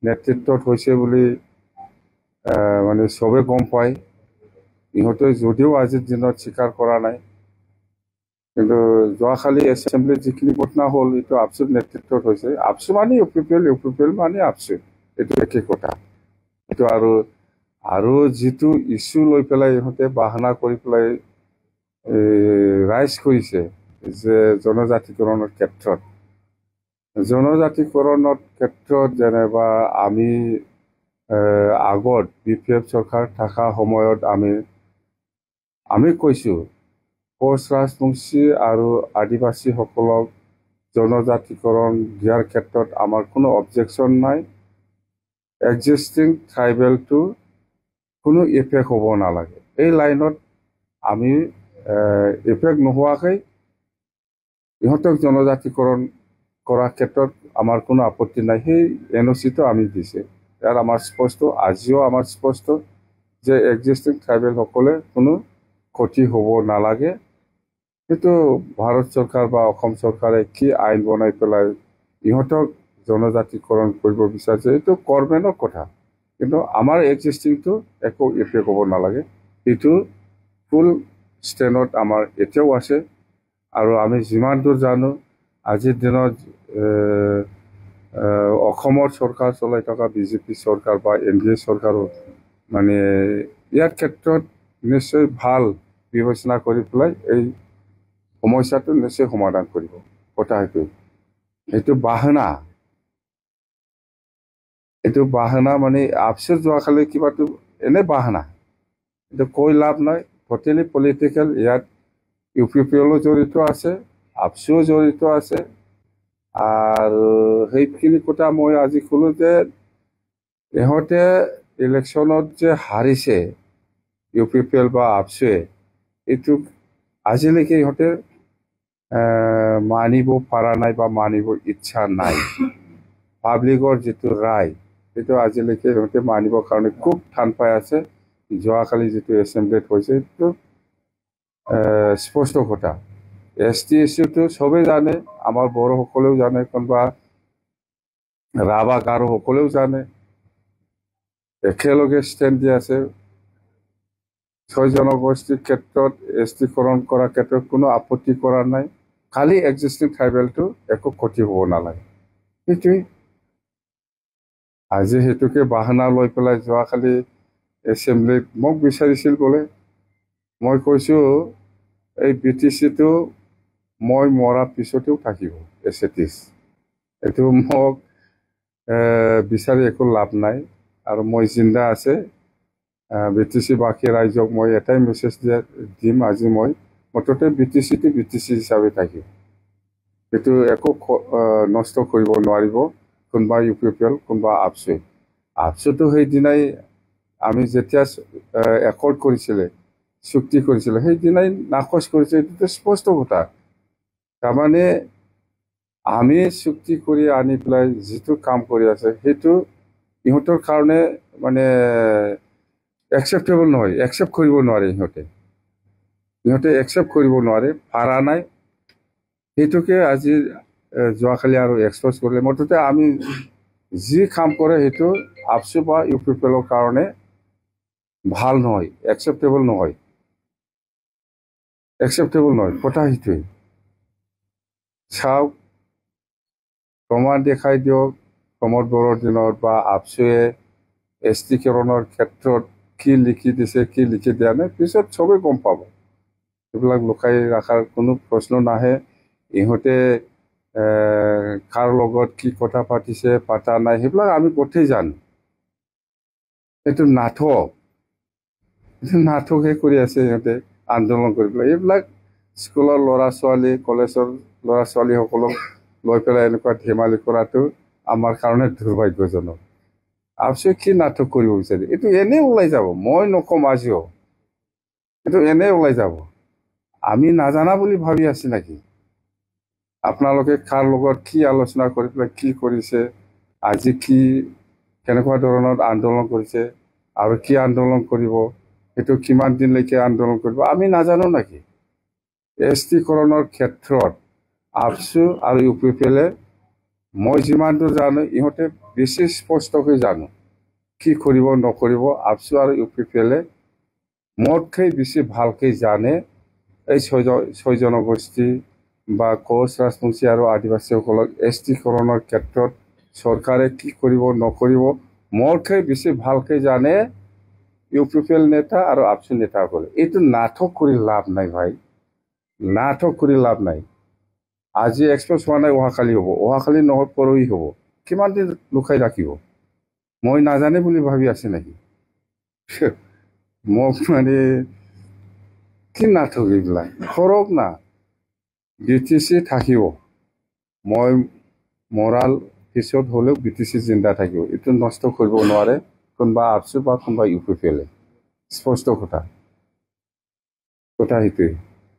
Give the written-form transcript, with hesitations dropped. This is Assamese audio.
নেতৃত্বত হৈছে বুলি মানে চবে গম পায় ইহঁতে যদিও আজিৰ দিনত স্বীকাৰ কৰা নাই কিন্তু যোৱাকালি এছেম্বলিত যিখিনি ঘটনা হ'ল এইটো আপচুৰ নেতৃত্বত হৈছে আপচু মানে ইউপিপিএল মানে আপচু এইটো একে কথা এইটো আৰু যিটো ইছ্যু লৈ পেলাই ইহঁতে বাহানা কৰি পেলাই ৰাইজ কৰিছে যে জনজাতিকৰণৰ ক্ষেত্ৰত যেনিবা আমি আগত BPF চৰকাৰ থকা সময়ত আমি কৈছোঁ কোচ ৰাজবংশী আৰু আদিবাসীসকলক জনজাতিকৰণ দিয়াৰ ক্ষেত্ৰত আমাৰ কোনো অবজেকশ্যন নাই এক্সিষ্টিং ট্ৰাইবেলটো কোনো ইফেক্ট হ'ব নালাগে এই লাইনত আমি ইফেক্ট নোহোৱাকৈ ইহঁতক জনজাতিকৰণ কৰাৰ ক্ষেত্ৰত আমাৰ কোনো আপত্তি নাই সেই NOC-টো আমি দিছে ইয়াৰ আমাৰ স্পষ্ট আজিও আমাৰ স্পষ্ট যে এক্সিষ্টিং ট্ৰাইবেলসকলে কোনো ক্ষতি হ'ব নালাগে কিন্তু ভাৰত চৰকাৰ বা অসম চৰকাৰে কি আইন বনাই পেলাই ইহঁতক জনজাতিকৰণ কৰিব বিচাৰিছে এইটো গভৰ্ণমেণ্টৰ কথা কিন্তু আমাৰ এক্সিষ্টিংটো একো ইফেক্ট হ'ব নালাগে এইটো ফুল ষ্টেণ্ডত আমাৰ এতিয়াও আছে আৰু আমি যিমান দূৰ জানো আজিৰ দিনত অসমৰ চৰকাৰ চলাই থকা BJP চৰকাৰ বা NDA চৰকাৰো মানে ইয়াৰ ক্ষেত্ৰত নিশ্চয় ভাল বিবেচনা কৰি পেলাই এই সমস্যাটো নিশ্চয় সমাধান কৰিব কথা এইটো বাহানা মানে আপচুৰ যোৱাকালি কিবাটো এনে বাহানা এইটো কৈ লাভ নাই টোটেলি পলিটিকেল ইয়াত UPPLও জড়িত আছে আপচুও জড়িত আছে আৰু সেইখিনি কথা মই আজি ক'লো যে ইহঁতে ইলেকশ্যনত যে হাৰিছে UPPL বা আপচুৱে এইটো আজিলৈকে ইহঁতে মানিব পৰা নাই বা মানিব ইচ্ছা নাই পাব্লিকৰ যিটো ৰায় সেইটো আজিলৈকে ইহঁতে মানিবৰ কাৰণে খুব টান পাই আছে যোৱাকালি যিটো এছেম্বলিত হৈছে এইটো স্পষ্ট কথা ST ইছ্যুটো চবেই জানে আমাৰ বড়োসকলেও জানে কোনোবা ৰাভা গাৰোসকলেও জানে একেলগে ষ্টেণ্ড দি আছে 6 জনগোষ্ঠীৰ ক্ষেত্ৰত STকৰণ কৰাৰ ক্ষেত্ৰত কোনো আপত্তি কৰা নাই খালি এক্সিষ্টিং ট্ৰাইবেলটো একো ক্ষতি হ'ব নালাগে সেইটোৱেই আজি সেইটোকে বাহানা লৈ পেলাই যোৱাকালি এছেম্বলিত মোক বিচাৰিছিল বোলে মই কৈছোঁ এই BTCটো মই মৰাৰ পিছতেও থাকিব এছেটিছ এইটো মোক বিচাৰি একো লাভ নাই আৰু মই জিন্দা আছে BTC বাকী ৰাইজক মই এটাই মেছেজ দিম আজি মই মুঠতে BTCটো BTC হিচাপে থাকিব এইটো একো নষ্ট কৰিব নোৱাৰিব কোনোবা UPPL কোনোবা আপচুটো সেইদিনাই আমি যেতিয়া একৰ্ড কৰিছিলে চুক্তি কৰিছিলে সেইদিনাই নাকচ কৰিছে এইটোতো স্পষ্ট কথা তাৰমানে আমি চুক্তি কৰি আনি পেলাই যিটো কাম কৰি আছে সেইটো ইহঁতৰ কাৰণে মানে একচেপ্টেবল নহয় একচেপ্ট কৰিব নোৱাৰে ইহঁতে একচেপ্ট কৰিব নোৱাৰে পাৰা নাই সেইটোকে আজি যোৱাকালি আৰু এক্সপ'জ কৰিলে মুঠতে আমি যি কাম কৰে সেইটো আপচু বা UPPLৰ কাৰণে ভাল নহয় একচেপ্টেবল নহয় কথা সেইটোৱেই চাওক প্ৰমাণ দেখাই দিয়ক প্ৰমোদ বড়োৰ দিনত বা আপচুৱে STকৰণৰ ক্ষেত্ৰত কি লিখি দিছে কি লিখি দিয়া নাই পিছত চবেই গম পাব এইবিলাক লুকাই ৰখাৰ কোনো প্ৰশ্ন নাহে ইহঁতে কাৰ লগত কি কথা পাতিছে পাতা নাই সেইবিলাক আমি গোটেই জানো এইটো নাটকহে কৰি আছে ইহঁতে আন্দোলন কৰি পেলাই এইবিলাক স্কুলৰ ল'ৰা ছোৱালী কলেজৰ ল'ৰা ছোৱালীসকলক লৈ পেলাই এনেকুৱা ধেমালি কৰাটো আমাৰ কাৰণে দুৰ্ভাগ্যজনক আপচুৱে কি নাটক কৰিব বিচাৰে এইটো এনেই ওলাই যাব মই নকম আজিও এইটো এনেই ওলাই যাব আমি নাজানা বুলি ভাবি আছি নেকি আপোনালোকে কাৰ লগত কি আলোচনা কৰি পেলাই কি কৰিছে আজি কি কেনেকুৱা ধৰণৰ আন্দোলন কৰিছে আৰু কি আন্দোলন কৰিব সেইটো কিমান দিনলৈকে আন্দোলন কৰিব আমি নাজানো নেকি STকৰণৰ ক্ষেত্ৰত আপচু আৰু UPPLে মই যিমানটো জানো ইহঁতে বেছি স্পষ্টকৈ জানো কি কৰিব নকৰিব। আপচু আৰু ইউ পি পি এলে মোতকৈ বেছি ভালকৈ জানে এই ছয় জনগোষ্ঠী বা কোচ ৰাজবংশী আৰু আদিবাসীসকলক এছটিকৰণৰ ক্ষেত্ৰত চৰকাৰে কি কৰিব নকৰিব মোতকৈ বেছি ভালকৈ জানে ইউ পি পি এল নেতা আৰু আপচু নেতাসকলে। এইটো নাটক কৰি লাভ নাই ভাই, নাটক কৰি লাভ নাই। আজি এক্সপ্ৰেছ হোৱা নাই, অহাকালি হ'ব, অহাকালি নহয় পৰহি হ'ব। কিমান দিন লুকাই ৰাখিব? মই নাজানে বুলি ভাবি আছে নেকি? মোক মানে কি নাটক এইবিলাক কৰক না। বি টি চি থাকিব, মই মৰাল পিছত হ'লেও বি টি চি জিন্দা থাকিব। এইটো নষ্ট কৰিব নোৱাৰে কোনোবা আপচু বা কোনোবা ইউ পি পি এলে। স্পষ্ট কথা সেইটোৱে।